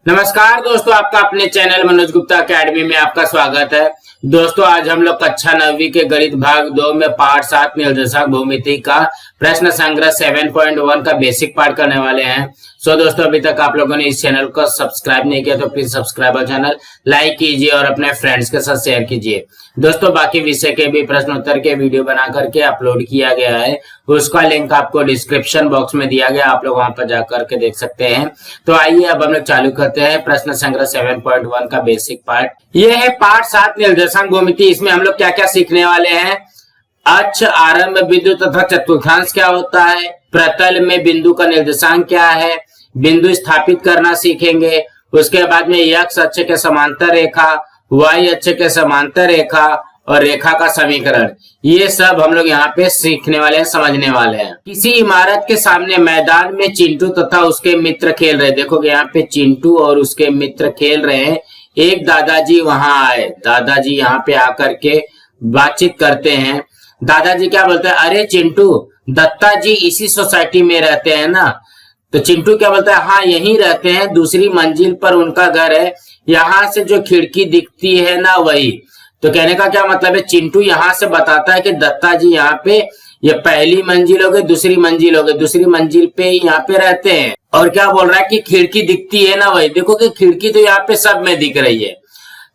नमस्कार दोस्तों, आपका अपने चैनल मनोज गुप्ता अकेडमी में आपका स्वागत है। दोस्तों, आज हम लोग कक्षा 9वीं के गणित भाग 2 में पार्ट 7 निर्देशांक भूमिति का प्रश्न संग्रह 7.1 का बेसिक पार्ट करने वाले हैं। दोस्तों, अभी तक आप लोगों ने इस चैनल को सब्सक्राइब नहीं किया तो प्लीज सब्सक्राइब चैनल लाइक कीजिए और अपने फ्रेंड्स के साथ शेयर कीजिए। दोस्तों, बाकी विषय के भी प्रश्न उत्तर के वीडियो बना करके अपलोड किया गया है, उसका लिंक आपको डिस्क्रिप्शन बॉक्स में दिया गया, आप लोग वहां पर जाकर के देख सकते हैं। तो आइए अब हम लोग चालू करते हैं प्रश्न संग्रह 7.1 का बेसिक पार्ट। ये है पार्ट 7 निर्देशांक भूमिति। इसमें हम लोग क्या क्या सीखने वाले हैं। अक्ष, आरंभ बिंदु तथा चतुर्थांश क्या होता है, प्रतल में बिंदु का निर्देशांक क्या है, बिंदु स्थापित करना सीखेंगे। उसके बाद में एक्स अक्ष के समांतर रेखा, वाई अक्ष के समांतर रेखा और रेखा का समीकरण, ये सब हम लोग यहाँ पे सीखने वाले हैं, समझने वाले हैं। किसी इमारत के सामने मैदान में चिंटू तथा उसके मित्र खेल रहे। देखोगे यहाँ पे चिंटू और उसके मित्र खेल रहे हैं। एक दादाजी वहां आए। दादाजी यहाँ पे आकर के बातचीत करते हैं। दादाजी क्या बोलते हैं, अरे चिंटू, दत्ता जी इसी सोसाइटी में रहते हैं ना। तो चिंटू क्या बोलता है, हाँ यहीं रहते हैं, दूसरी मंजिल पर उनका घर है, यहाँ से जो खिड़की दिखती है ना वही। तो कहने का क्या मतलब है, चिंटू यहाँ से बताता है कि दत्ता जी यहाँ पे ये पहली मंजिल हो गई, दूसरी मंजिल हो गई, दूसरी मंजिल पे यहाँ पे रहते हैं। और क्या बोल रहा है कि खिड़की दिखती है ना वही। देखो कि खिड़की तो यहाँ पे सब में दिख रही है।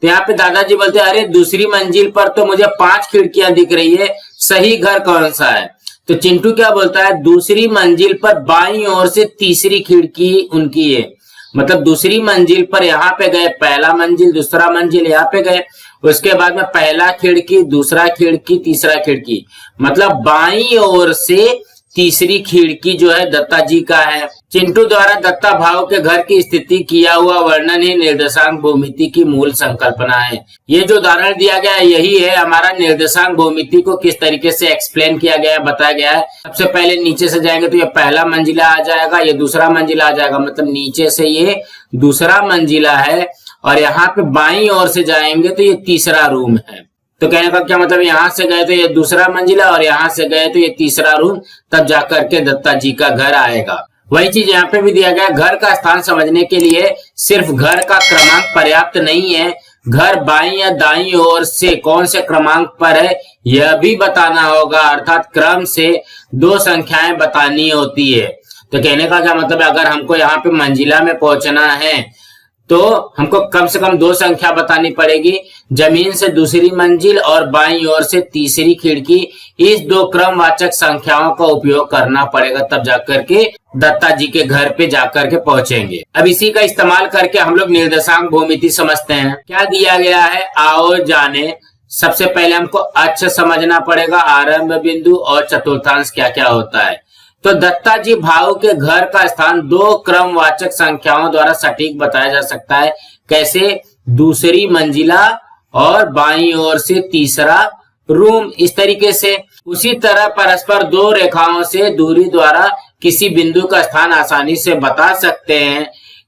तो यहाँ पे दादाजी बोलते हैं, अरे दूसरी मंजिल पर तो मुझे 5 खिड़कियां दिख रही है, सही घर कौन सा है। तो चिंटू क्या बोलता है, दूसरी मंजिल पर बाईं ओर से तीसरी खिड़की उनकी है। मतलब दूसरी मंजिल पर यहाँ पे गए, पहला मंजिल दूसरा मंजिल यहाँ पे गए, उसके बाद में पहला खिड़की, दूसरा खिड़की, तीसरा खिड़की, मतलब बाईं ओर से तीसरी खिड़की जो है दत्ता जी का है। चिंटू द्वारा दत्ता भाव के घर की स्थिति किया हुआ वर्णन ही निर्देशांक भूमिति की मूल संकल्पना है। ये जो उदाहरण दिया गया है यही है हमारा निर्देशांक भूमिति को किस तरीके से एक्सप्लेन किया गया है, बताया गया है। सबसे पहले नीचे से जाएंगे तो ये पहला मंजिला आ जाएगा, ये दूसरा मंजिला आ जाएगा, मतलब नीचे से ये दूसरा मंजिला है और यहाँ पे बाईं ओर से जाएंगे तो ये तीसरा रूम है। तो कहने का क्या मतलब, यहाँ से गए तो ये दूसरा मंजिला और यहाँ से गए तो ये तीसरा रूम, तब जाकर के दत्ता जी का घर आएगा। वही चीज यहाँ पे भी दिया गया। घर का स्थान समझने के लिए सिर्फ घर का क्रमांक पर्याप्त नहीं है, घर बाईं या दाईं ओर से कौन से क्रमांक पर है यह भी बताना होगा, अर्थात क्रम से 2 संख्याएं बतानी होती है। तो कहने का क्या मतलब है, अगर हमको यहाँ पे मंजिला में पहुंचना है तो हमको कम से कम 2 संख्या बतानी पड़ेगी, जमीन से दूसरी मंजिल और बाईं ओर से तीसरी खिड़की। इस 2 क्रमवाचक संख्याओं का उपयोग करना पड़ेगा, तब जाकर के दत्ता जी के घर पे जाकर के पहुंचेंगे। अब इसी का इस्तेमाल करके हम लोग निर्देशांक भूमिति समझते हैं। क्या दिया गया है, आओ जाने। सबसे पहले हमको अक्ष समझना पड़ेगा, आरंभ बिंदु और चतुर्थांश क्या क्या होता है। तो दत्ता जी भाव के घर का स्थान 2 क्रमवाचक संख्याओं द्वारा सटीक बताया जा सकता है। कैसे, दूसरी मंजिला और बाईं ओर से तीसरा रूम, इस तरीके से। उसी तरह परस्पर 2 रेखाओं से दूरी द्वारा किसी बिंदु का स्थान आसानी से बता सकते हैं।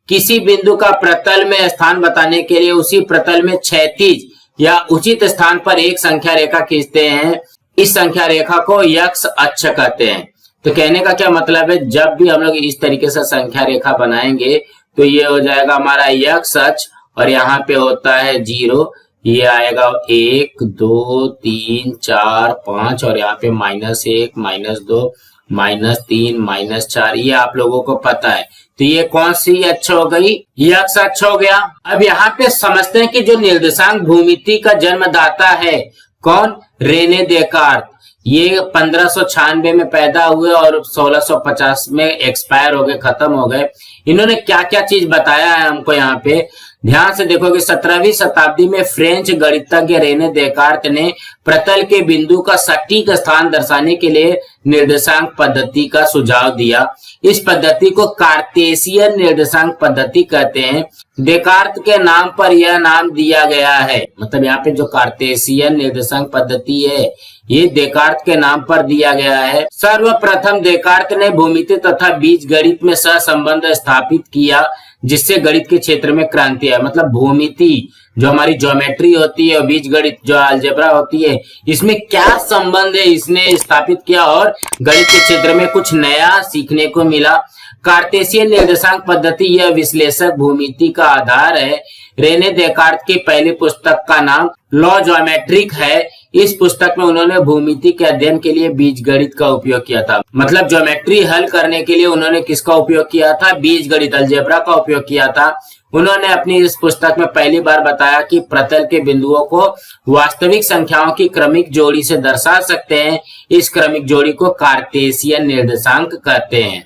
किसी बिंदु का प्रतल में स्थान बताने के लिए उसी प्रतल में क्षैतिज या उचित स्थान पर एक संख्या रेखा खींचते हैं। इस संख्या रेखा को यक्ष अक्ष कहते हैं। तो कहने का क्या मतलब है, जब भी हम लोग इस तरीके से संख्या रेखा बनाएंगे तो ये हो जाएगा हमारा यक्ष अक्ष और यहाँ पे होता है 0, ये आएगा 1 2 3 4 5 और यहाँ पे -1 -2 -3 -4, ये आप लोगों को पता है। तो ये कौन सी अक्ष हो गई, यक्ष अक्ष हो गया। अब यहाँ पे समझते हैं कि जो निर्देशांक भूमिति का जन्मदाता है कौन, रेने देकार्त। ये 1596 में पैदा हुए और 1650 में एक्सपायर हो गए, खत्म हो गए। इन्होंने क्या क्या चीज बताया है हमको यहाँ पे ध्यान से देखोगे। 17वीं शताब्दी में फ्रेंच गणितज्ञ रेने देकार्त ने प्रतल के बिंदु का सटीक स्थान दर्शाने के लिए निर्देशांक पद्धति का सुझाव दिया। इस पद्धति को कार्तेशियन निर्देशांक पद्धति कहते हैं। देकार्त के नाम पर यह नाम दिया गया है, मतलब यहाँ पे जो कार्तेशियन निर्देशांक पद्धति है ये देकार्त के नाम पर दिया गया है। सर्वप्रथम देकार्त ने भूमिति तथा बीज गणित में सहसंबंध स्थापित किया, जिससे गणित के क्षेत्र में क्रांति आई। मतलब भूमिति जो हमारी ज्योमेट्री होती है और बीजगणित जो अलजेब्रा होती है, इसमें क्या संबंध है, इसने स्थापित किया और गणित के क्षेत्र में कुछ नया सीखने को मिला। कार्टेशियन निर्देशांक पद्धति यह विश्लेषक भूमिति का आधार है। रेने देकार्त की पहली पुस्तक का नाम लॉ ज्योमेट्रिक है। इस पुस्तक में उन्होंने भूमिति के अध्ययन के लिए बीजगणित का उपयोग किया था। मतलब ज्योमेट्री हल करने के लिए उन्होंने किसका उपयोग किया था? बीजगणित, अलजेब्रा का उपयोग किया था। उन्होंने अपनी इस पुस्तक में पहली बार बताया कि प्रतल के बिंदुओं को वास्तविक संख्याओं की क्रमिक जोड़ी से दर्शा सकते हैं। इस क्रमिक जोड़ी को कार्टेशियन निर्देशांक कहते हैं।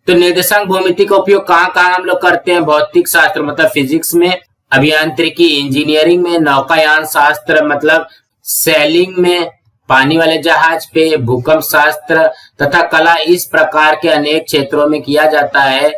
तो निर्देशांक भूमिति का उपयोग कहाँ कहाँ हम लोग करते हैं? भौतिक शास्त्र मतलब फिजिक्स में, अभियांत्रिकी इंजीनियरिंग में, नौकायान शास्त्र मतलब सेलिंग में, पानी वाले जहाज पे, भूकंप शास्त्र तथा कला, इस प्रकार के अनेक क्षेत्रों में किया जाता है।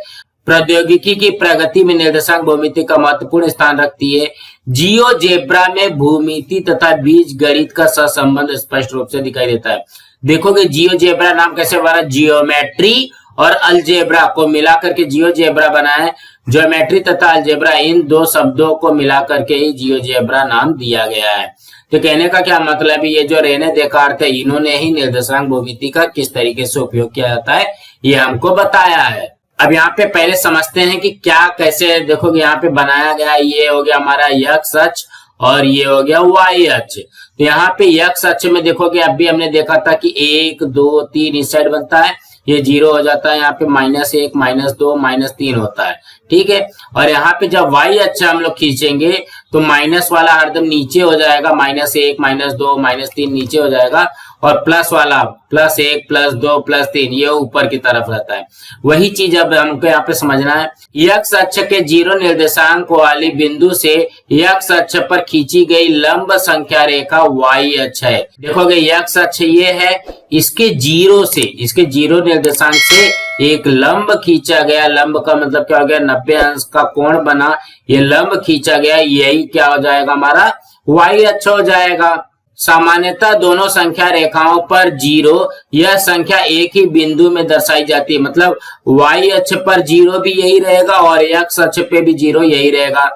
प्रौद्योगिकी की प्रगति में निर्देशांक भूमिति का महत्वपूर्ण स्थान रखती है। जियोजेब्रा में भूमिति तथा बीजगणित का सहसंबंध स्पष्ट रूप से दिखाई देता है। देखोगे जियोजेब्रा नाम कैसे बना? जियोमेट्री और अलजेब्रा को मिलाकर के जियोजेब्रा बना है। ज्योमेट्री तथा अलजेब्रा इन दो शब्दों को मिलाकर के ही जियोजेब्रा नाम दिया गया है। तो कहने का क्या मतलब है, ये जो रेने देकार्त है इन्होंने ही निर्देशांक भूमिति का किस तरीके से उपयोग किया जाता है ये हमको बताया है। अब यहाँ पे पहले समझते हैं कि क्या कैसे देखोगे यहाँ पे बनाया गया। ये हो गया हमारा एक्स अक्ष और ये हो गया वाई अक्ष। तो यहाँ पे एक्स अक्ष में देखोगे अभी हमने देखा था कि 1 2 3 इस साइड बनता है, ये 0 हो जाता है, यहाँ पे -1 -2 -3 होता है, ठीक है। और यहाँ पे जब वाई अक्ष हम लोग खींचेंगे तो माइनस वाला हरदम नीचे हो जाएगा, -1 -2 -3 नीचे हो जाएगा और प्लस वाला +1 +2 +3 ये ऊपर की तरफ रहता है। वही चीज अब हमको यहाँ पे समझना है। एक्स अक्ष के 0 निर्देशांक वाली बिंदु से एक्स अक्ष पर खींची गई लंब संख्या रेखा वाई अक्ष है। देखोगे एक्स अक्ष ये है, इसके 0 निर्देशांक से एक लंब खींचा गया। लंब का मतलब क्या हो गया? 90 अंश का कोण बना, ये लंब खींचा गया, यही क्या हो जाएगा? हमारा वाई अक्ष हो जाएगा। सामान्यतः दोनों संख्या रेखाओं पर 0 यह संख्या एक ही बिंदु में दर्शाई जाती है। मतलब वाई अक्ष पर 0 भी यही रहेगा और एक्स अक्ष पे भी 0 यही रहेगा।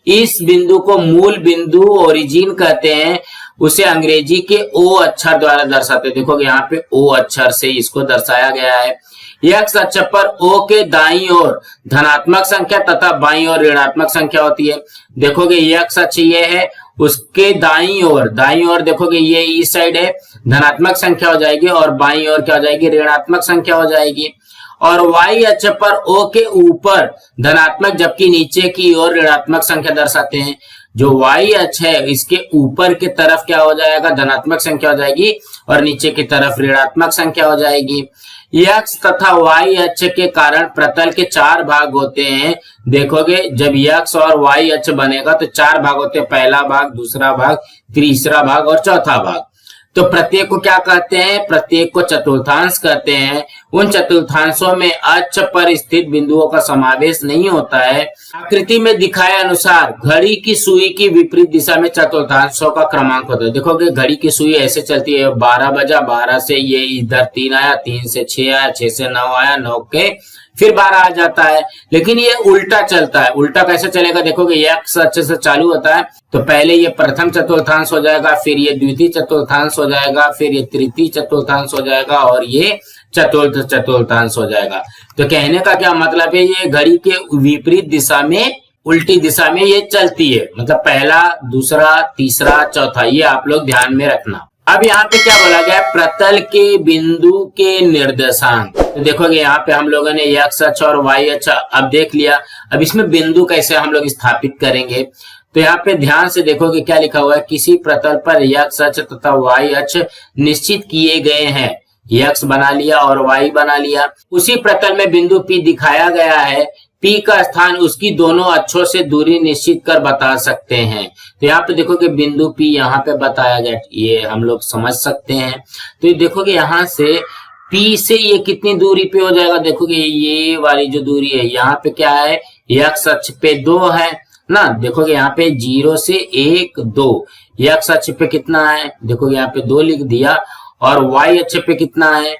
इस बिंदु को मूल बिंदु ओरिजिन कहते हैं। उसे अंग्रेजी के ओ अक्षर द्वारा दर्शाते हैं। देखोगे यहाँ पे ओ अक्षर से इसको दर्शाया गया है। एक्स अक्ष पर ओ के दाईं ओर धनात्मक संख्या तथा बाईं ओर ऋणात्मक संख्या होती है। देखोगे एक्स अक्ष ये है, उसके दाईं ओर देखोगे ये इस साइड है, धनात्मक संख्या हो जाएगी और बाईं ओर क्या हो जाएगी? ऋणात्मक संख्या हो जाएगी। और वाई अक्ष पर ओ के ऊपर धनात्मक जबकि नीचे की ओर ऋणात्मक संख्या दर्शाते हैं। जो वाई अक्ष है इसके ऊपर की तरफ क्या हो जाएगा? धनात्मक संख्या हो जाएगी और नीचे की तरफ ऋणात्मक संख्या हो जाएगी। एक्स तथा वाई अक्ष के कारण प्रतल के 4 भाग होते हैं। देखोगे जब एक्स और वाई अक्ष बनेगा तो 4 भाग होते हैं, पहला भाग, दूसरा भाग, तीसरा भाग और चौथा भाग। तो प्रत्येक को क्या कहते हैं? प्रत्येक को चतुर्थांश कहते हैं। उन चतुर्थांशों में अक्ष पर स्थित बिंदुओं का समावेश नहीं होता है। आकृति में दिखाए अनुसार घड़ी की सुई की विपरीत दिशा में चतुर्थांशों का क्रमांक होता है। देखोगे घड़ी की सुई ऐसे चलती है, 12 बजा, 12 से ये इधर 3 आया, 3 से 6 आया, 6 से 9 आया, 9 के फिर 12 आ जाता है। लेकिन ये उल्टा चलता है। उल्टा कैसे चलेगा? देखोगे एक्स अक्ष से चालू होता है तो पहले ये प्रथम चतुर्थांश हो जाएगा, फिर ये द्वितीय चतुर्थांश हो जाएगा, फिर ये तृतीय चतुर्थांश हो जाएगा और ये चतुर्थ चतुर्थांश हो जाएगा। तो कहने का क्या मतलब है? ये घड़ी के विपरीत दिशा में, उल्टी दिशा में ये चलती है। मतलब पहला, दूसरा, तीसरा, चौथा, ये आप लोग ध्यान में रखना। अब यहाँ पे क्या बोला गया? प्रतल के बिंदु के निर्देशांक। तो देखोगे यहाँ पे हम लोगों ने एक्स अक्ष और वाई अक्ष अब देख लिया। अब इसमें बिंदु कैसे हम लोग स्थापित करेंगे? तो यहाँ पे ध्यान से देखोगे क्या लिखा हुआ है? किसी प्रतल पर एक्स अक्ष तथा वाई अक्ष निश्चित किए गए हैं। एक्स बना लिया और वाई बना लिया। उसी प्रतल में बिंदु P दिखाया गया है। P का स्थान उसकी दोनों अक्षों से दूरी निश्चित कर बता सकते हैं। तो यहाँ पे देखोगे बिंदु P यहाँ पे बताया गया, ये हम लोग समझ सकते हैं। तो देखोगे यहाँ से P से ये कितनी दूरी पे हो जाएगा? देखोगे ये वाली जो दूरी है यहाँ पे क्या है? एक्स अक्ष पे 2 है ना। देखोगे यहाँ पे 0 से 1 2, एक्स अक्ष पे कितना है? देखोगे यहाँ पे 2 लिख दिया। और वाई अक्ष पे कितना है?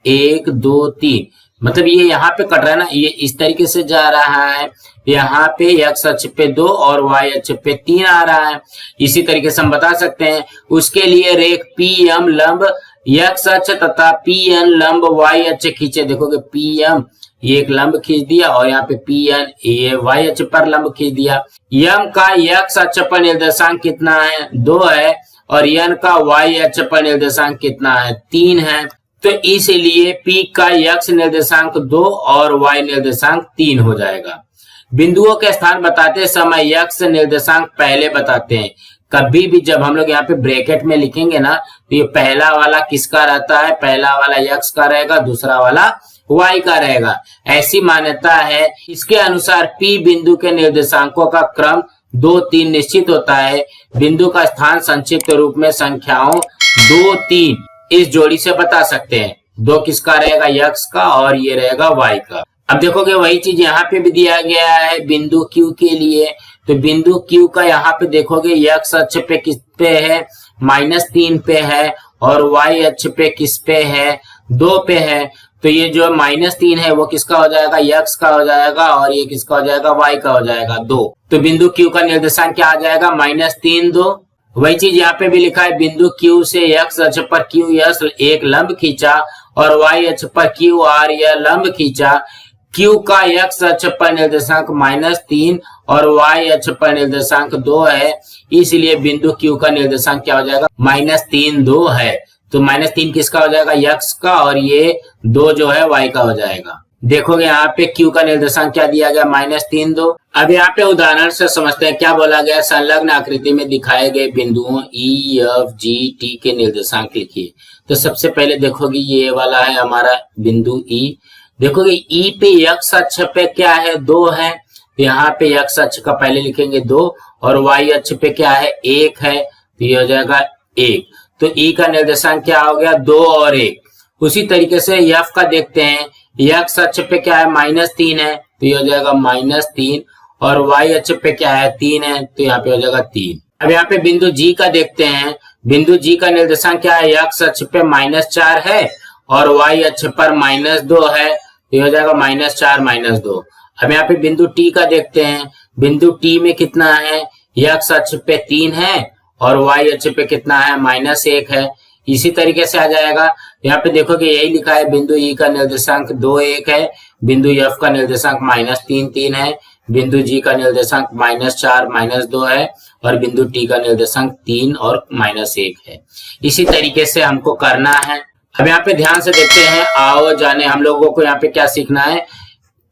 1 2 3। मतलब ये यहाँ पे कट रहा है ना, ये इस तरीके से जा रहा है, यहाँ पे x अक्ष पे 2 और y अक्ष पे 3 आ रहा है। इसी तरीके से हम बता सकते हैं उसके लिए रेख PM लंब x अक्ष तथा PN लंब y अक्ष खींचे। देखोगे PM ये एक लंब खींच दिया और यहाँ पे PN ये y अक्ष पर लंब खींच दिया। m का x अक्ष पर निर्देशांक कितना है? 2 है और n का y अक्ष पर निर्देशांक कितना है? 3 है। तो इसलिए P का x निर्देशांक 2 और y निर्देशांक 3 हो जाएगा। बिंदुओं के स्थान बताते समय x निर्देशांक पहले बताते हैं। कभी भी जब हम लोग यहाँ पे ब्रैकेट में लिखेंगे ना तो ये पहला वाला किसका रहता है? पहला वाला x का रहेगा, दूसरा वाला y का रहेगा। ऐसी मान्यता है। इसके अनुसार P बिंदु के निर्देशांकों का क्रम 2, 3 निश्चित होता है। बिंदु का स्थान संक्षिप्त रूप में संख्याओं 2, 3 इस जोड़ी से बता सकते हैं। 2 किसका रहेगा? x का और ये रहेगा y का। अब देखोगे वही चीज यहाँ पे भी दिया गया है बिंदु Q के लिए। तो बिंदु Q का यहाँ पे देखोगे x अक्ष पे किस पे है? -3 पे है और y अक्ष पे किस पे है? 2 पे है। तो ये जो -3 है वो किसका हो जाएगा? x का हो जाएगा और ये किसका हो जाएगा? y का हो जाएगा 2। तो बिंदु Q का निर्देशांक क्या आ जाएगा? -3, 2। वही चीज यहाँ पे भी लिखा है बिंदु Q से x अक्ष पर QS एक लंब खींचा और y अक्ष पर QR यह लंब खींचा। Q का x अक्ष पर निर्देशांक -3 और y अक्ष पर निर्देशांक 2 है। इसलिए बिंदु Q का निर्देशांक क्या हो जाएगा? -3, 2 है। तो -3 किसका हो जाएगा? x का और ये 2 जो है y का हो जाएगा। देखोगे यहाँ पे Q का निर्देशांक क्या दिया गया? -3, 2। अब यहाँ पे उदाहरण से समझते हैं क्या बोला गया। संलग्न आकृति में दिखाए गए बिंदुओं E, F, G, T के निर्देशांक लिखिए। तो सबसे पहले देखोगे ये वाला है हमारा बिंदु E। देखोगे E पे x अक्ष पे क्या है? 2 है। यहाँ पे x अक्ष का पहले लिखेंगे 2 और y अक्ष पे क्या है? 1 है। तो ये हो जाएगा 1। तो E का निर्देशांक क्या हो गया? 2 और 1। उसी तरीके से F का देखते हैं। x अक्ष पे क्या है? -3 है। तो ये हो जाएगा -3 और y अक्ष पे क्या है? 3 है। तो यहाँ पे हो जाएगा 3। अब यहाँ पे बिंदु G का देखते हैं। बिंदु G का निर्देशांक क्या है? x अक्ष पे -4 है और y अक्ष पर -2 है। तो ये हो जाएगा -4, -2। अब यहाँ पे बिंदु T का देखते हैं। बिंदु T में कितना है? x अक्ष पे 3 है और y अक्ष पे कितना है? -1 है। इसी तरीके से आ जाएगा। यहाँ पे देखोगे यही लिखा है बिंदु E का निर्देशांक 2, 1 है। बिंदु F का निर्देशांक -3, 3 है। बिंदु G का निर्देशांक -4, -2 है और बिंदु T का निर्देशांक 3 और -1 है। इसी तरीके से हमको करना है। अब यहाँ पे ध्यान से देखते हैं। आओ जाने हम लोगों को यहाँ पे क्या सीखना है?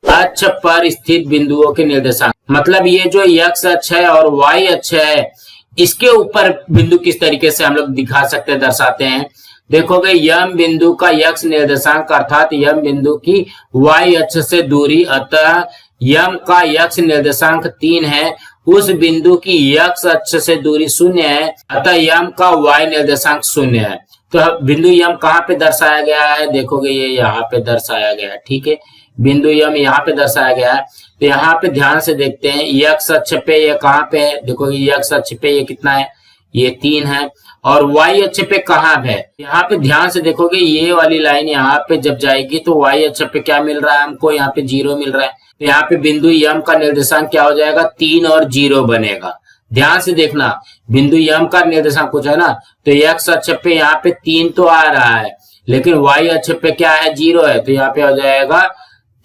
अक्ष पर स्थित बिंदुओं के निर्देशांक। मतलब ये जो x अक्ष है और y अक्ष है इसके ऊपर बिंदु किस तरीके से हम लोग दिखा सकते हैं, दर्शाते हैं। देखोगे यम बिंदु का x निर्देशांक अर्थात यम बिंदु की y अक्ष से दूरी, अतः यम का x निर्देशांक 3 है। उस बिंदु की x अक्ष से दूरी 0 है, अतः यम का y निर्देशांक 0 है। तो बिंदु यम कहाँ पे दर्शाया गया है? देखोगे ये यहाँ पे दर्शाया गया है। ठीक है, बिंदु यम यहाँ पे दर्शाया गया है। तो यहाँ पे ध्यान से देखते हैं x अक्ष पे ये कहाँ पे है? देखोगे x अक्ष पे ये कितना है? ये 3 है। और y अक्ष पे कहाँ है? यहाँ पे ध्यान से देखोगे ये वाली लाइन यहाँ पे जब जाएगी तो y अक्ष पे क्या मिल रहा है हमको? यहाँ पे 0 मिल रहा है। तो यहाँ पे बिंदु यम का निर्देशांक क्या हो जाएगा? 3 और 0 बनेगा। ध्यान से देखना, बिंदु यम का निर्देशांक कुछ है ना, तो x अक्ष पे यहाँ पे 3 तो आ रहा है लेकिन y अक्ष पे क्या है? 0 है। तो यहाँ पे हो जाएगा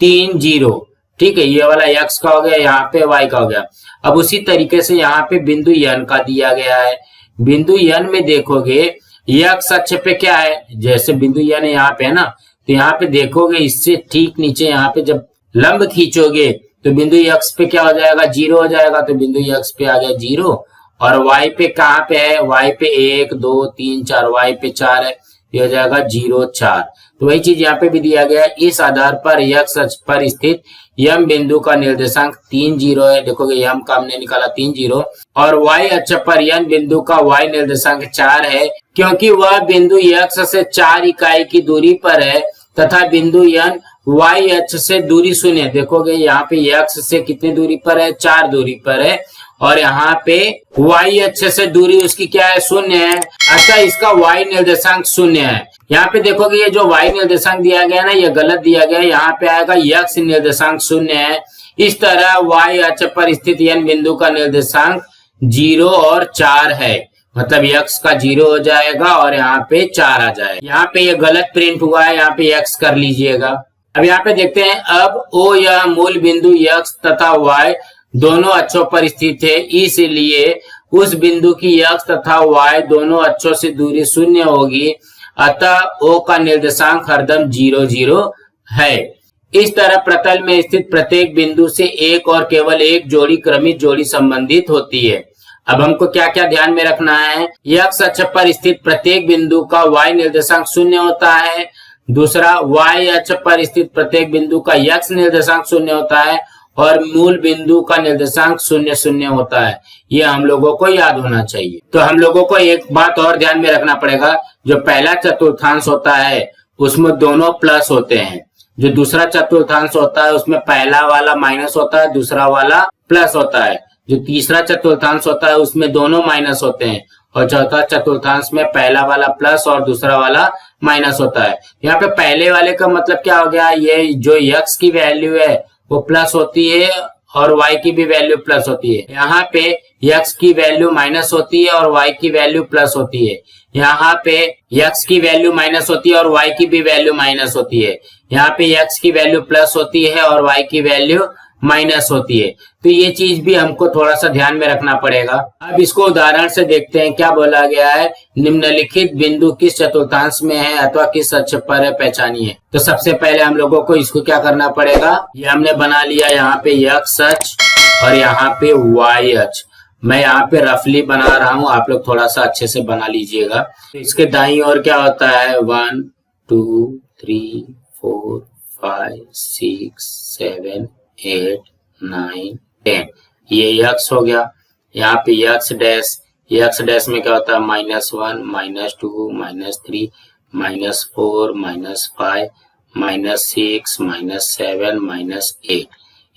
3, 0। ठीक है, ये वाला x का हो गया, यहाँ पे y का हो गया। अब उसी तरीके से यहाँ पे बिंदु n का दिया गया है। बिंदु n में देखोगे x अक्ष पे क्या है? जैसे बिंदु n यहाँ पे है ना, तो यहाँ पे देखोगे इससे ठीक नीचे यहाँ पे जब लंब खींचोगे तो बिंदु x पे क्या हो जाएगा? 0 हो जाएगा। तो बिंदु x पे आ गया 0 और y पे कहाँ पे है? y पे 1, 2, 3, 4, y पे 4 है। ये हो जाएगा 0, 4। तो वही चीज यहाँ पे भी दिया गया है। इस आधार पर x अक्ष पर स्थित यम बिंदु का निर्देशांक 3, 0 है। देखोगे यम का हमने निकाला 3, 0 और y अक्ष पर यन बिंदु का y निर्देशांक 4 है, क्योंकि वह बिंदु x से 4 इकाई की दूरी पर है तथा बिंदु n y अक्ष से दूरी 0 है। देखोगे यहाँ पे x से कितनी दूरी पर है? 4 दूरी पर है और यहाँ पे y अक्ष से दूरी उसकी क्या है? 0 है, अतः इसका y निर्देशांक 0 है। यहाँ पे देखोगे ये जो y निर्देशांक दिया गया ना, ये गलत दिया गया है। यहाँ पे आएगा x निर्देशांक 0 है। इस तरह y अक्ष पर स्थित n बिंदु का निर्देशांक 0 और 4 है, मतलब x का 0 हो जाएगा और यहाँ पे 4 आ जाएगा। यहाँ पे ये गलत प्रिंट हुआ है, यहाँ पे x कर लीजिएगा। अब यहाँ पे देखते हैं, अब O यह मूल बिंदु x तथा y दोनों अक्षों पर स्थित है, इसलिए उस बिंदु की x तथा y दोनों अक्षों से दूरी 0 होगी, अतः O का निर्देशांक हरदम 0 0 है। इस तरह प्रतल में स्थित प्रत्येक बिंदु से एक और केवल एक जोड़ी क्रमिक जोड़ी संबंधित होती है। अब हमको क्या क्या ध्यान में रखना है, x अक्ष पर स्थित प्रत्येक बिंदु का y निर्देशांक 0 होता है, दूसरा y अक्ष पर स्थित प्रत्येक बिंदु का x निर्देशांक 0 होता है और मूल बिंदु का निर्देशांक 0 0 होता है। ये हम लोगों को याद होना चाहिए। तो हम लोगों को एक बात और ध्यान में रखना पड़ेगा, जो पहला चतुर्थांश होता है उसमें दोनों प्लस होते हैं, जो दूसरा चतुर्थांश होता है उसमें पहला वाला माइनस होता है, दूसरा वाला प्लस होता है, जो तीसरा चतुर्थांश होता है उसमें दोनों माइनस होते हैं और चौथा चतुर्थांश में पहला वाला प्लस और दूसरा वाला माइनस होता है। यहाँ पे पहले वाले का मतलब क्या हो गया, ये जो x की वैल्यू है वो प्लस होती है और y की भी वैल्यू प्लस होती है। यहाँ पे x की वैल्यू माइनस होती है और y की वैल्यू प्लस होती है। यहाँ पे x की वैल्यू माइनस होती है और y की भी वैल्यू माइनस होती है। यहाँ पे x की वैल्यू प्लस होती है और y की वैल्यू माइनस होती है। तो ये चीज भी हमको थोड़ा सा ध्यान में रखना पड़ेगा। अब इसको उदाहरण से देखते हैं, क्या बोला गया है, निम्नलिखित बिंदु किस चतुर्थांश में है अथवा किस अक्ष पर है, पहचानिए। तो सबसे पहले हम लोगों को इसको क्या करना पड़ेगा, ये हमने बना लिया यहाँ पे x अक्ष और यहाँ पे y अक्ष। मैं यहाँ पे रफली बना रहा हूँ, आप लोग थोड़ा सा अच्छे से बना लीजिएगा। तो इसके दाईं ओर क्या होता है, 1 2 3 4 5 6 7 8 9 10, ये x हो गया। यहाँ पे x डैश में क्या होता है, -1 -2 -3 -4 -5 -6 -7 -8,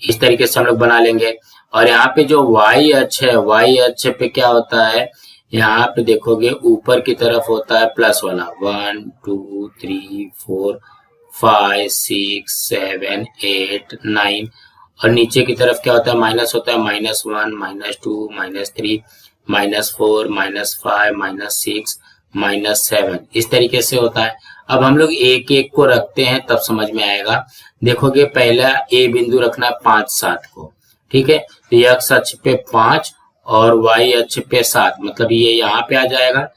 इस तरीके से हम लोग बना लेंगे। और यहाँ पे जो y अक्ष है, y अक्ष पे क्या होता है, यहाँ पे देखोगे ऊपर की तरफ होता है प्लस वाला, 1 2 3 4 5 6 7 8 9, और नीचे की तरफ क्या होता है, माइनस होता है, -1 -2 -3 -4 -5 -6 -7, इस तरीके से होता है। अब हम लोग एक एक को रखते हैं तब समझ में आएगा। देखोगे पहला ए बिंदु रखना है 5 7 को, ठीक है। तो x अक्ष पे 5 और y अक्ष पे 7, मतलब ये यहाँ पे आ जाएगा।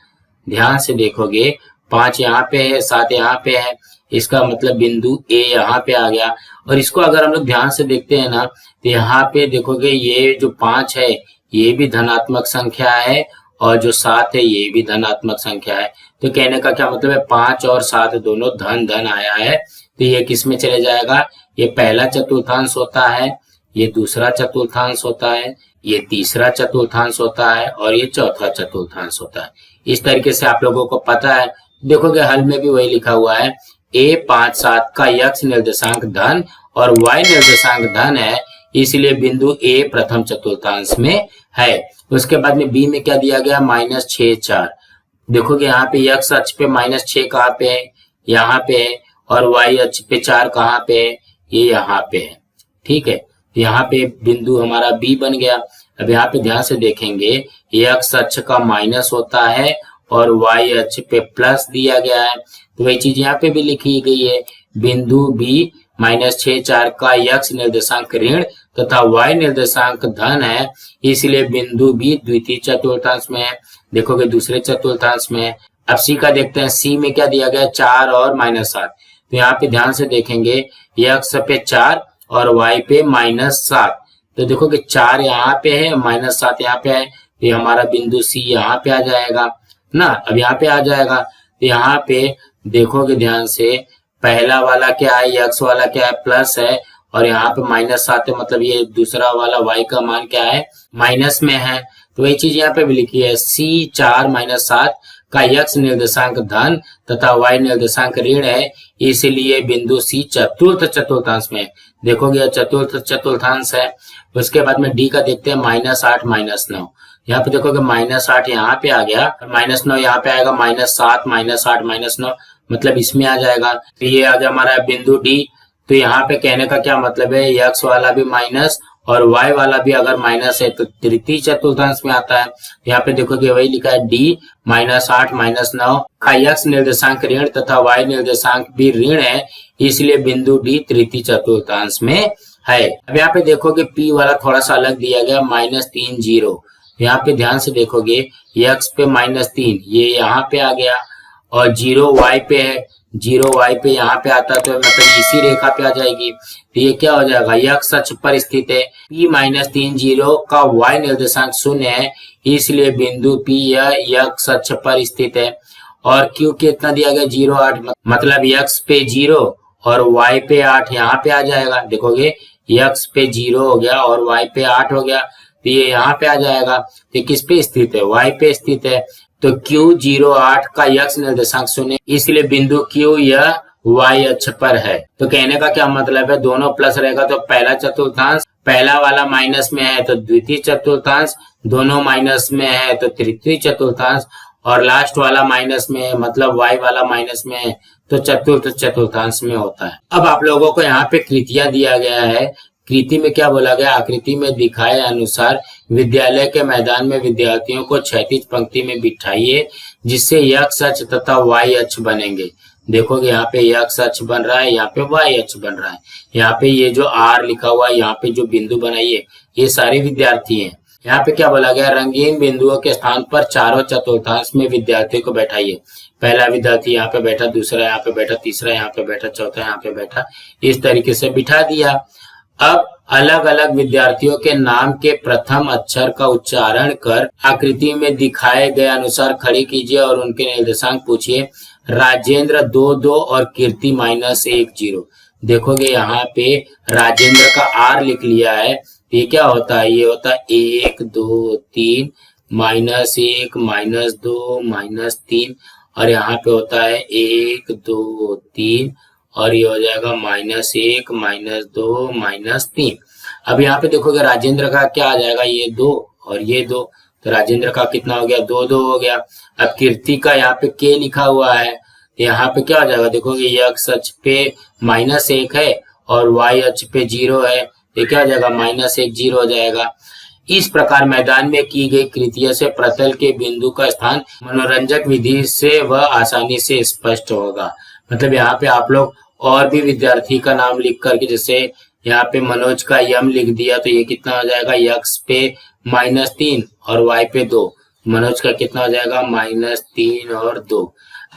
ध्यान से देखोगे 5 यहाँ पे है, 7 यहाँ पे है, इसका मतलब बिंदु ए यहाँ पे आ गया। और इसको अगर हम लोग ध्यान से देखते हैं ना, तो यहाँ पे देखोगे ये जो 5 है ये भी धनात्मक संख्या है और जो 7 है ये भी धनात्मक संख्या है। तो कहने का क्या मतलब है, 5 और 7 दोनों धन धन आया है, तो ये किस में चले जाएगा, ये पहला चतुर्थांश होता है, ये दूसरा चतुर्थांश होता है, ये तीसरा चतुर्थांश होता है और ये चौथा चतुर्थांश होता है। इस तरीके से आप लोगों को पता है। देखोगे हल में भी वही लिखा हुआ है, a 5 7 का x निर्देशांक धन और y निर्देशांक धन है, इसलिए बिंदु a प्रथम चतुर्थांश में है। उसके बाद में b में क्या दिया गया, -6 4। देखोगे यहाँ पे x अक्ष पे -6 कहाँ पे है, यहाँ पे है, और y अक्ष पे 4 कहाँ पे है, ये यहाँ पे है, ठीक है। यहाँ पे बिंदु हमारा b बन गया। अब यहाँ पे ध्यान से देखेंगे x अक्ष का माइनस होता है और y अक्ष पे प्लस दिया गया है, तो वही चीज यहाँ पे भी लिखी गई है। बिंदु b -6 4 का x निर्देशांक ऋण तथा y निर्देशांक धन है, इसलिए बिंदु b द्वितीय चतुर्थांश में है। देखोगे दूसरे चतुर्थांश में है। अब c का देखते हैं, c में क्या दिया गया, 4 और -7। तो यहाँ पे ध्यान से देखेंगे x पे 4 और y पे -7, तो देखोगे 4 यहाँ पे है, -7 यहाँ पे है, तो ये हमारा बिंदु c यहाँ पे आ जाएगा ना। अब यहाँ पे आ जाएगा, तो यहाँ पे देखोगे ध्यान से, पहला वाला क्या है, x वाला क्या है, प्लस है, और यहाँ पे -7 है, मतलब ये दूसरा वाला y का मान क्या है, माइनस में है। तो वही चीज यहाँ पे भी लिखी है, c 4 -7 का x निर्देशांक धन तथा y निर्देशांक ऋण है, इसलिए बिंदु c चतुर्थ चतुर्थांश में। देखोगे चतुर्थ चतुर्थांश है। उसके बाद में d का देखते हैं, -8 -9। यहाँ पे देखोगे -8 यहाँ पे आ गया, -9 यहाँ पे आएगा, -7 -8 -9 मतलब इसमें आ जाएगा। तो ये आज हमारा बिंदु डी। तो यहाँ पे कहने का क्या मतलब है, यक्स वाला भी माइनस और वाई वाला भी अगर माइनस है तो तृतीय चतुर्थांश में आता है। यहाँ पे देखोगे वही लिखा है डी -8 -9 का यक्स निर्देशांक ऋण तथा वाई निर्देशांक भी ऋण है, इसलिए बिंदु डी तृतीय चतुर्थांश में है। अब यहाँ पे देखोगे पी वाला थोड़ा सा अलग दिया गया -3 0। यहाँ पे ध्यान से देखोगे यक्स पे -3 ये यहाँ पे आ गया और 0 वाई पे है, 0 वाई पे यहाँ पे आता तो मतलब इसी रेखा पे आ जाएगी। तो ये क्या हो जाएगा, यक्स अक्ष पर स्थित है। P -3 0 का y निर्देशांक 0 है, इसलिए बिंदु P यह यक्स अक्ष पर स्थित है। और Q कितना दिया गया 0 8, मतलब यक्स पे 0 और y पे 8 यहाँ पे आ जाएगा। देखोगे यक्स पे 0 हो गया और y पे 8 हो गया, तो ये यहाँ पे आ जाएगा। तो किस पे स्थित है, y पे स्थित है। तो Q 0 8 का यक्स निर्देशांक 0, इसलिए बिंदु Q यह y अक्ष पर है। तो कहने का क्या मतलब है, दोनों प्लस रहेगा तो पहला चतुर्थांश, पहला वाला माइनस में है तो द्वितीय चतुर्थांश, दोनों माइनस में है तो तृतीय चतुर्थांश, और लास्ट वाला माइनस में है मतलब y वाला माइनस में है तो चतुर्थ चतुर्थांश में होता है। अब आप लोगों को यहाँ पे कृतियां दिया गया है। कृति में क्या बोला गया, आकृति में दिखाए अनुसार विद्यालय के मैदान में विद्यार्थियों को क्षैतिज पंक्ति में बिठाइए जिससे यक्स अक्ष तथा वाई अक्ष बनेंगे। देखोगे यहाँ पे यक्स अक्ष बन रहा है, यहाँ पे वाई अक्ष बन रहा है। यहाँ पे ये जो आर लिखा हुआ है, यहाँ पे जो बिंदु बनाइए ये सारे विद्यार्थी हैं। यहाँ पे क्या बोला गया, रंगीन बिंदुओं के स्थान पर चारों चतुर्थांश में विद्यार्थियों को बैठाइए। पहला विद्यार्थी यहाँ पे बैठा, दूसरा यहाँ पे बैठा, तीसरा यहाँ पे बैठा, चौथा यहाँ पे बैठा, इस तरीके से बिठा दिया। अब अलग अलग विद्यार्थियों के नाम के प्रथम अक्षर का उच्चारण कर आकृति में दिखाए गए अनुसार खड़ी कीजिए और उनके निर्देशांक पूछिए। राजेंद्र 2 2 और कीर्ति -1 0। देखोगे यहाँ पे राजेंद्र का आर लिख लिया है, ये क्या होता है, ये होता है 1 2 3 -1 -2 -3, और यहाँ पे होता है 1 2 3 और ये हो जाएगा -1 -2 -3। अब यहाँ पे देखोगे राजेंद्र का क्या आ जाएगा, ये 2 और ये 2, तो राजेंद्र का कितना हो गया 2 2 हो गया। अब कीर्ति का यहाँ पे के लिखा हुआ है, यहाँ पे क्या हो जाएगा, देखोगे यक्स अक्ष पे -1 है और वाई अक्ष पे 0 है, ये क्या हो जाएगा -1 0 हो जाएगा। इस प्रकार मैदान में की गई कृतियों से प्रतल के बिंदु का स्थान मनोरंजक विधि से वह आसानी से स्पष्ट होगा। मतलब यहाँ पे आप लोग और भी विद्यार्थी का नाम लिख करके, जैसे यहाँ पे मनोज का यम लिख दिया तो ये कितना हो जाएगा, यक्स पे -3 और वाई पे 2, मनोज का कितना हो जाएगा -3 और 2।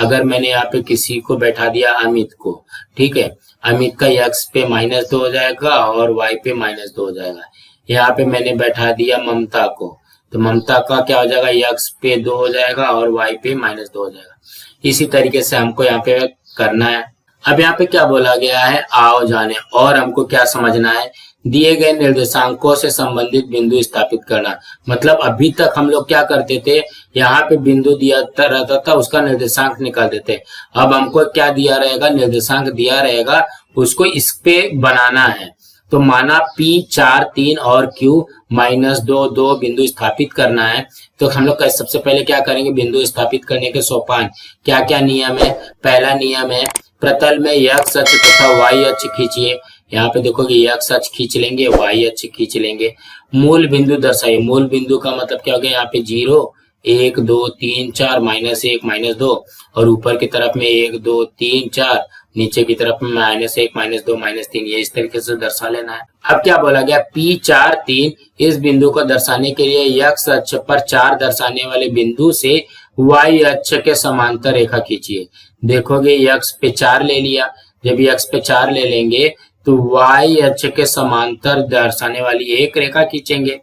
अगर मैंने यहाँ पे किसी को बैठा दिया अमित को, ठीक है, अमित का यक्स पे -2 हो जाएगा और वाई पे -2 हो जाएगा। यहाँ पे मैंने बैठा दिया ममता को, तो ममता का क्या हो जाएगा, यक्स पे 2 हो जाएगा और वाई पे -2 हो जाएगा। इसी तरीके से हमको यहाँ पे करना है। अब यहाँ पे क्या बोला गया है, आओ जाने, और हमको क्या समझना है, दिए गए निर्देशांकों से संबंधित बिंदु स्थापित करना। मतलब अभी तक हम लोग क्या करते थे, यहाँ पे बिंदु दिया रहता था, उसका निर्देशांक निकाल देते। अब हमको क्या दिया रहेगा, निर्देशांक दिया रहेगा, उसको इस पे बनाना है। तो माना P 4 3 और Q -2 2 बिंदु स्थापित करना है। तो हम लोग सबसे पहले क्या करेंगे, बिंदु स्थापित करने के सोपान क्या क्या नियम है। पहला नियम है, प्रतल में यक्स अक्ष तथा वाई अक्ष खींचिए। यहाँ पे देखोगे यक्स अक्ष खींच लेंगे, वाई अक्ष खींच लेंगे। मूल बिंदु दर्शाइए। मूल बिंदु का मतलब क्या हो गया, यहाँ पे 0 1 2 3 4 -1 -2 और ऊपर की तरफ में 1 2 3 4, नीचे की तरफ में -1 -2 -3, ये इस तरीके से दर्शा लेना है। अब क्या बोला गया, P 4 3 इस बिंदु को दर्शाने के लिए यक्स अक्ष पर 4 दर्शाने वाले बिंदु से वाई अक्ष के समांतर रेखा खींचिए। देखोगे यक्स पे 4 ले लिया, जब यक्स पे 4 ले लेंगे तो वाई अक्ष के समांतर दर्शाने वाली एक रेखा खींचेंगे।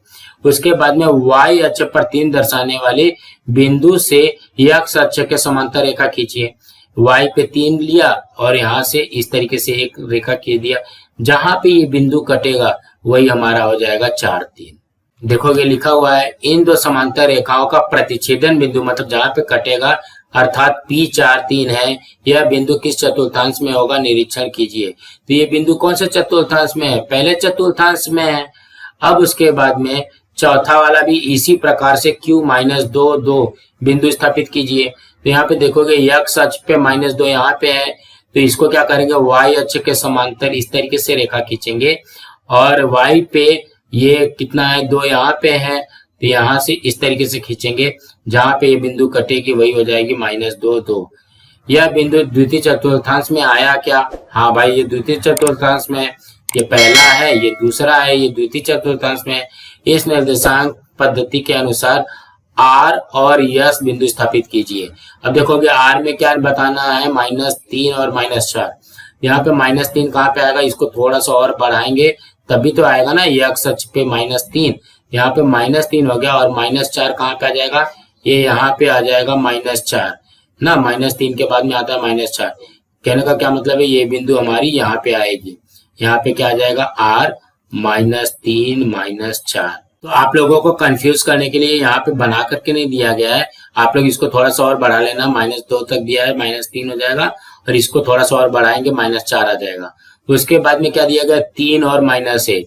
उसके बाद में वाई अक्ष पर 3 दर्शाने वाले बिंदु से यक्स अक्ष के समांतर रेखा खींचिए। वाई पे 3 लिया और यहाँ से इस तरीके से एक रेखा खींच दिया। जहां पे ये बिंदु कटेगा वही हमारा हो जाएगा 4 3। देखोगे लिखा हुआ है, इन दो समांतर रेखाओं का प्रतिच्छेदन बिंदु, मतलब जहां पे कटेगा अर्थात P 4 3 है, यह बिंदु किस चतुर्थांश में होगा, निरीक्षण कीजिए। तो ये बिंदु कौन से चतुर्थांश में है, पहले चतुर्थांश में है। अब उसके बाद में चौथा वाला भी इसी प्रकार से Q -2 2 बिंदु स्थापित कीजिए। तो यहाँ पे देखोगे x अक्ष पे -2 यहाँ पे है, तो इसको क्या करेंगे y अक्ष के समांतर इस तरीके से रेखा खींचेंगे और y पे ये कितना है 2 यहाँ पे है, तो यहाँ से इस तरीके से खींचेंगे, जहां पे ये बिंदु कटेगी वही हो जाएगी -2 2। यह बिंदु द्वितीय चतुर्थांश में आया क्या? हाँ भाई ये द्वितीय चतुर्थांश में, ये पहला है, ये दूसरा है, ये द्वितीय चतुर्थांश में। इस निर्देशांक पद्धति के अनुसार R और S बिंदु स्थापित कीजिए। अब देखोगे R में क्या बताना है, -3 और -4। यहाँ पे -3 कहाँ पे आएगा, इसको थोड़ा सा और बढ़ाएंगे तभी तो आएगा ना, x अक्ष पे -3, यहाँ पे -3 हो गया और -4 कहाँ पे आ जाएगा, ये यहाँ पे आ जाएगा -4 ना, -3 के बाद में आता है -4। कहने का क्या मतलब है, ये बिंदु हमारी यहाँ पे आएगी, यहाँ पे क्या आ जाएगा R -3 -4। तो आप लोगों को कंफ्यूज करने के लिए यहाँ पे बना करके नहीं दिया गया है, आप लोग इसको थोड़ा सा और बढ़ा लेना, -2 तक दिया है, -3 हो जाएगा और इसको थोड़ा सा और बढ़ाएंगे -4 आ जाएगा। तो उसके बाद में क्या दिया गया, 3 और -1,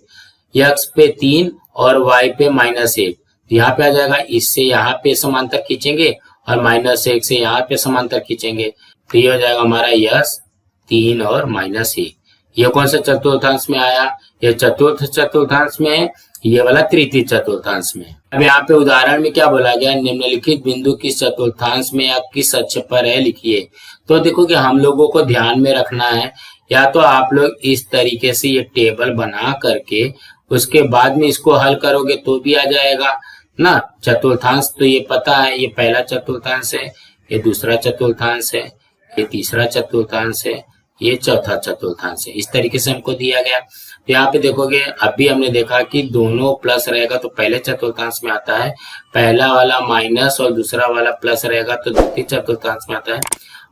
x पे 3 और y पे -1, यहाँ पे आ जाएगा, इससे यहाँ पे समांतर खींचेंगे और -1 से यहाँ पे समांतर खींचेंगे, तो ये हो जाएगा हमारा यस 3 और -1। ये कौन सा चतुर्थांश में आया, ये चतुर्थ चतुर्थांश में है, ये वाला तृतीय चतुर्थांश में। अब यहाँ पे उदाहरण में क्या बोला गया, निम्नलिखित बिंदु किस चतुर्थांश में या किस अक्ष पर है लिखिए। तो देखो कि हम लोगों को ध्यान में रखना है, या तो आप लोग इस तरीके से ये टेबल बना करके उसके बाद में इसको हल करोगे तो भी आ जाएगा ना। चतुर्थांश तो ये पता है, ये पहला चतुर्थांश है, ये दूसरा चतुर्थांश है, ये तीसरा चतुर्थांश है, ये चौथा चतुर्थांश है, इस तरीके से हमको दिया गया। तो यहाँ पे देखोगे अभी हमने देखा कि दोनों प्लस रहेगा तो पहले चतुर्थांश में आता है, पहला वाला माइनस और दूसरा वाला प्लस रहेगा तो द्वितीय चतुर्थांश में आता है,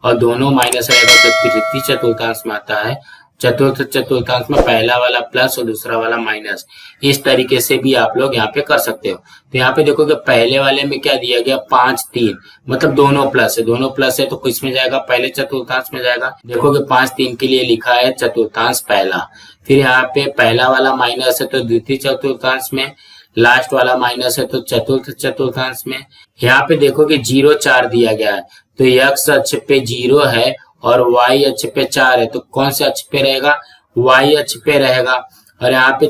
और दोनों माइनस रहेगा तो तृतीय चतुर्थांश में आता है। चतुर्थ चतुर्थांश में पहला वाला प्लस और दूसरा वाला माइनस, इस तरीके से भी आप लोग यहाँ पे कर सकते हो। तो यहाँ पे देखोगे पहले वाले में क्या दिया गया, 5 3, मतलब दोनों प्लस है, दोनों प्लस है तो किस में जाएगा, पहले चतुर्थांश में जाएगा। देखोगे 5 3 के लिए लिखा है चतुर्थांश पहला, फिर यहाँ पे पहला वाला माइनस है तो द्वितीय चतुर्थांश में, लास्ट वाला माइनस है तो चतुर्थ चतुर्थांश में। यहाँ पे देखोगे 0 4 दिया गया है, तो x अक्ष पे 0 है और y अक्ष पे 4 है, तो कौन से अक्ष पे रहेगा, y अक्ष पे रहेगा। और यहाँ पे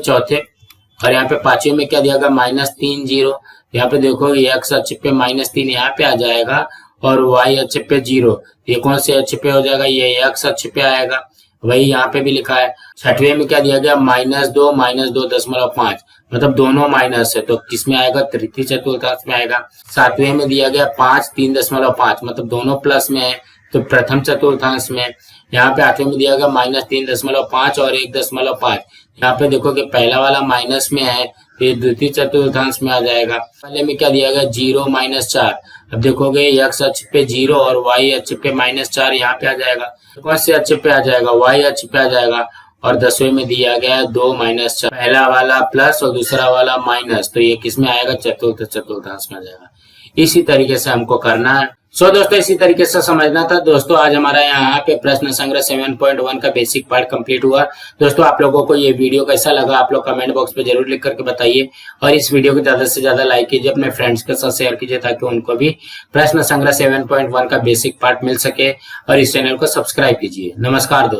यहाँ पे पांचवें में क्या दिया गया, -3 0, यहाँ पे देखो x अक्ष पे -3 यहाँ पे आ जाएगा और y अक्ष पे 0, ये कौन से अक्ष पे हो जाएगा, ये x अक्ष पे आएगा, वही यहाँ पे भी लिखा है। छठवें में क्या दिया गया, -2 -2.5, मतलब दोनों माइनस है तो किसमें आएगा, तृतीय चतुर्थांश में आएगा। सातवें में दिया गया 5 3.5, मतलब दोनों प्लस में है तो प्रथम चतुर्थांश में। यहाँ पे आठवें में दिया गया -3.5 और 1.5, यहाँ पे देखोगे पहला वाला माइनस में है तो ये द्वितीय चतुर्थांश में आ जाएगा। पहले में क्या दिया गया, 0 -4, अब देखोगे x अक्ष पे 0 और y अक्ष पे -4 यहाँ पे आ जाएगा, कौन से अक्ष पे आ जाएगा, y अक्ष पे आ जाएगा। और 10वें में दिया गया 2 -4, पहला वाला प्लस और दूसरा वाला माइनस, तो ये किसमें आएगा, चतुर्थ चतुर्थांश में आ जाएगा। इसी तरीके से हमको करना है। दोस्तों इसी तरीके से समझना था। दोस्तों आज हमारा यहाँ पे प्रश्न संग्रह 7.1 का बेसिक पार्ट कंप्लीट हुआ। दोस्तों आप लोगों को ये वीडियो कैसा लगा, आप लोग कमेंट बॉक्स पे जरूर लिख करके बताइए, और इस वीडियो को ज्यादा से ज्यादा लाइक कीजिए, अपने फ्रेंड्स के साथ शेयर कीजिए ताकि उनको भी प्रश्न संग्रह 7.1 का बेसिक पार्ट मिल सके, और इस चैनल को सब्सक्राइब कीजिए। नमस्कार दोस्तों।